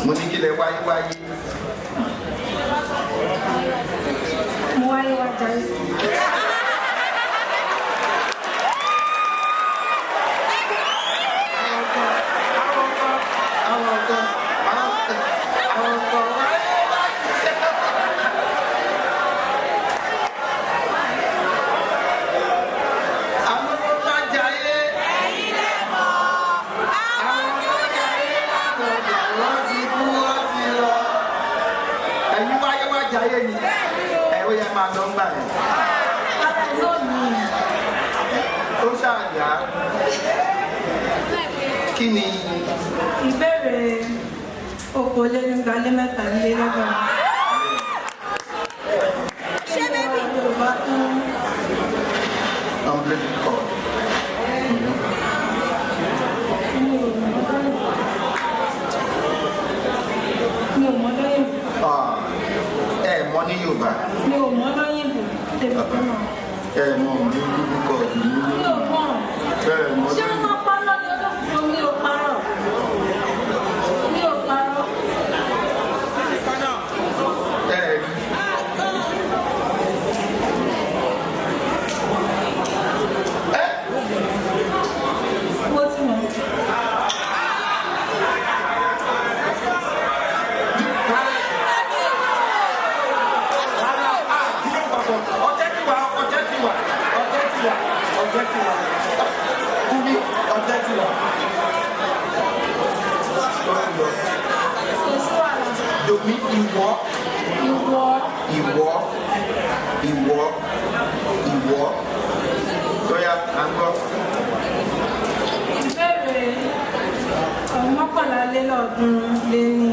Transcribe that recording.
Mo ní kí lẹ wáyé. Mo wáyé wá jayé. Kí ni ìbéèrè okòólélẹ́gbẹ̀rún? Ṣé bẹ́bí? Yorùbá tún. Mi ò mọ̀ lóyìnbó. Ẹ mọ̀ ní Yorùbá. Mi ò mọ̀ lóyìnbó. Tèmi tó mọ̀. Ẹ mọ̀ ní orúkọ ìlú. Mi ò mọ̀. Ṣé wọ́n máa pa lọ́dún ọdún fún mi ò parọ́? Mi ò parọ́. Mo ti mọ̀. Domi ìwọ. Lọ́yà àgbọ̀. Ìbéèrè mọ́kànlélọ́ọ̀ọ́dúnrún lé ní